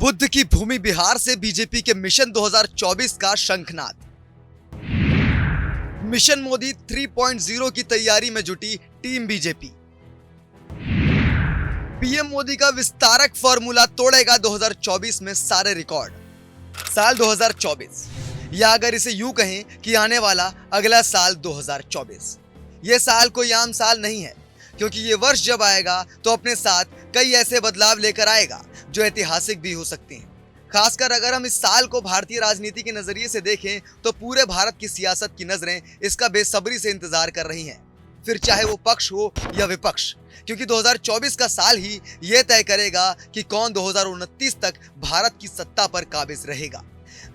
बुद्ध की भूमि बिहार से बीजेपी के मिशन 2024 का शंखनाद। मिशन मोदी 3.0 की तैयारी में जुटी टीम बीजेपी। पीएम मोदी का विस्तारक फॉर्मूला तोड़ेगा 2024 में सारे रिकॉर्ड। साल 2024, या अगर इसे यूं कहें कि आने वाला अगला साल 2024, यह साल कोई आम साल नहीं है, क्योंकि ये वर्ष जब आएगा तो अपने साथ कई ऐसे बदलाव लेकर आएगा जो ऐतिहासिक भी हो सकते हैं। खासकर अगर हम इस साल को भारतीय राजनीति के नजरिए से देखें तो पूरे भारत की सियासत की नजरें इसका बेसब्री से इंतजार कर रही हैं, फिर चाहे वो पक्ष हो या विपक्ष, क्योंकि 2024 का साल ही ये तय करेगा कि कौन 2029 तक भारत की सत्ता पर काबिज रहेगा।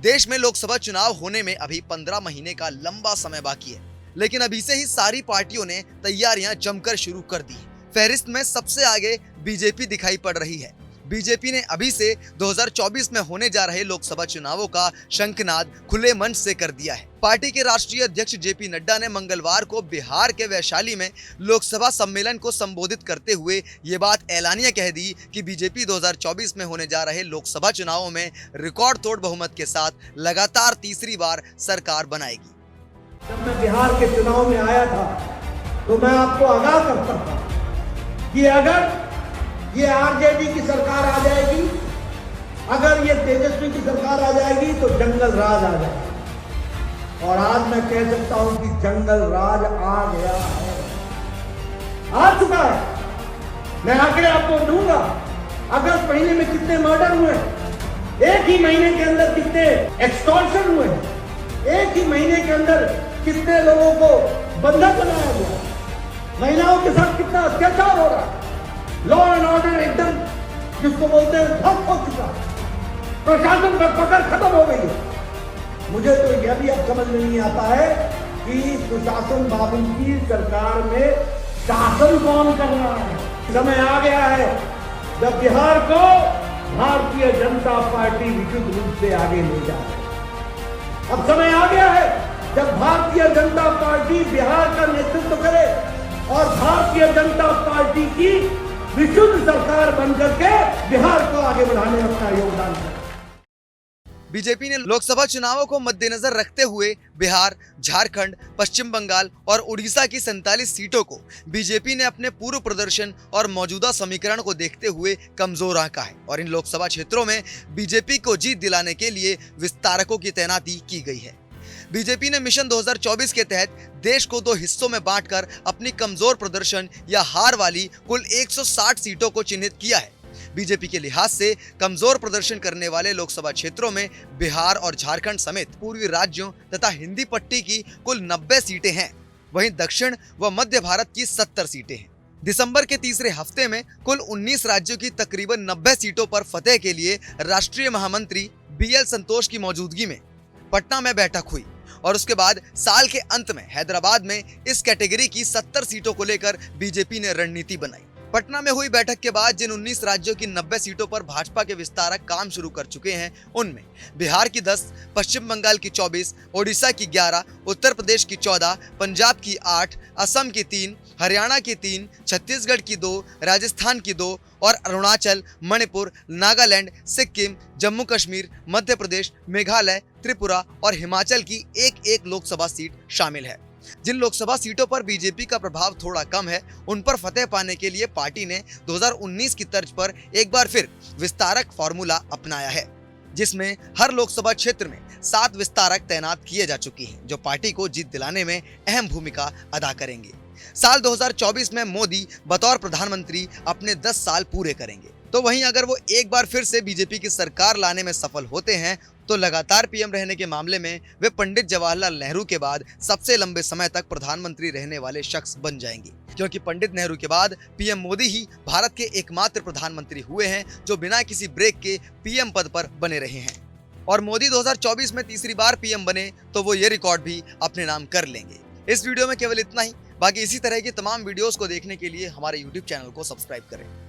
देश में लोकसभा चुनाव होने में अभी 15 महीने का लंबा समय बाकी है, लेकिन अभी से ही सारी पार्टियों ने तैयारियां जमकर शुरू कर दी। फहरिस्त में सबसे आगे बीजेपी दिखाई पड़ रही है। बीजेपी ने अभी से 2024 में होने जा रहे लोकसभा चुनावों का शंखनाद खुले मंच से कर दिया है। पार्टी के राष्ट्रीय अध्यक्ष जेपी नड्डा ने मंगलवार को बिहार के वैशाली में लोकसभा सम्मेलन को संबोधित करते हुए ये बात ऐलानिया कह दी कि बीजेपी 2024 में होने जा रहे लोकसभा चुनावों में रिकॉर्ड तोड़ बहुमत के साथ लगातार तीसरी बार सरकार बनाएगी। जब मैं बिहार के चुनाव में आया था तो मैं आपको आगाह करता था कि अगर ये आरजेडी की सरकार आ जाएगी, अगर ये तेजस्वी की सरकार आ जाएगी तो जंगल राज आ जाएगा। और आज मैं कह सकता हूं कि जंगल राज आ गया है, आ चुका है। मैं आंकड़े आपको दूंगा। अगस्त महीने में कितने मर्डर हुए, एक ही महीने के अंदर कितने एक्सटॉर्शन हुए, एक ही महीने के अंदर कितने लोगों को बंधक बनाया गया, महिलाओं के साथ कितना अत्याचार हो रहा है, लॉ एंड ऑर्डर एकदम जिसको बोलते हैं ठप हो चुका, प्रशासन पर पकड़ खत्म हो गई है। मुझे तो यह भी अब समझ में नहीं आता है कि सुशासन बाबू की सरकार में शासन कौन कर रहा है। समय आ गया है जब बिहार को भारतीय जनता पार्टी विशुद्ध रूप से आगे ले जा रही है। अब समय आ गया है जब भारतीय जनता पार्टी बिहार का नेतृत्व करे और भारतीय जनता पार्टी की विशुद्ध सरकार बनकर के बिहार को आगे बढ़ाने में अपना योगदान करे। बीजेपी ने लोकसभा चुनावों को मद्देनजर रखते हुए बिहार, झारखंड, पश्चिम बंगाल और उड़ीसा की 47 सीटों को बीजेपी ने अपने पूर्व प्रदर्शन और मौजूदा समीकरण को देखते हुए कमजोर आंका है और इन लोकसभा क्षेत्रों में बीजेपी को जीत दिलाने के लिए विस्तारकों की तैनाती की गई है। बीजेपी ने मिशन 2024 के तहत देश को 2 हिस्सों में बांटकर अपनी कमजोर प्रदर्शन या हार वाली कुल 160 सीटों को चिन्हित किया है। बीजेपी के लिहाज से कमजोर प्रदर्शन करने वाले लोकसभा क्षेत्रों में बिहार और झारखंड समेत पूर्वी राज्यों तथा हिंदी पट्टी की कुल 90 सीटें हैं। वहीं दक्षिण व मध्य भारत की 70 सीटें हैं। दिसंबर के तीसरे हफ्ते में कुल 19 राज्यों की तकरीबन 90 सीटों पर फतेह के लिए राष्ट्रीय महामंत्री BL संतोष की मौजूदगी में पटना में बैठक हुई और उसके बाद साल के अंत में हैदराबाद में इस कैटेगरी की 70 सीटों को लेकर बीजेपी ने रणनीति बनाई। पटना में हुई बैठक के बाद जिन 19 राज्यों की 90 सीटों पर भाजपा के विस्तारक काम शुरू कर चुके हैं, उनमें बिहार की 10, पश्चिम बंगाल की 24, ओडिशा की 11, उत्तर प्रदेश की 14, पंजाब की 8, असम की 3, हरियाणा की 3, छत्तीसगढ़ की 2, राजस्थान की 2 और अरुणाचल, मणिपुर, नागालैंड, सिक्किम, जम्मू कश्मीर, मध्य प्रदेश, मेघालय, त्रिपुरा और हिमाचल की एक लोकसभा सीट शामिल है। जिन लोकसभा सीटों पर बीजेपी का प्रभाव थोड़ा कम है, उन पर फतेह पाने के लिए पार्टी ने 2019 की तर्ज पर एक बार फिर विस्तारक फॉर्मूला अपनाया है, जिसमें हर लोकसभा क्षेत्र में 7 विस्तारक तैनात किए जा चुके हैं, जो पार्टी को जीत दिलाने में अहम भूमिका अदा करेंगे। साल 2024 में मोदी बतौर प्रधानमंत्री अपने 10 साल पूरे करेंगे। तो वहीं अगर वो एक बार फिर से बीजेपी की सरकार लाने में सफल होते हैं तो लगातार पीएम रहने के मामले में वे पंडित जवाहरलाल नेहरू के बाद सबसे लंबे समय तक प्रधानमंत्री रहने वाले शख्स बन जाएंगे, क्योंकि पंडित नेहरू के बाद पीएम मोदी ही भारत के एकमात्र प्रधानमंत्री हुए हैं जो बिना किसी ब्रेक के पीएम पद पर बने रहे हैं। और मोदी 2024 में तीसरी बार पीएम बने तो वो ये रिकॉर्ड भी अपने नाम कर लेंगे। इस वीडियो में केवल इतना ही। बाकी इसी तरह की तमाम वीडियोस को देखने के लिए हमारे YouTube चैनल को सब्सक्राइब करें।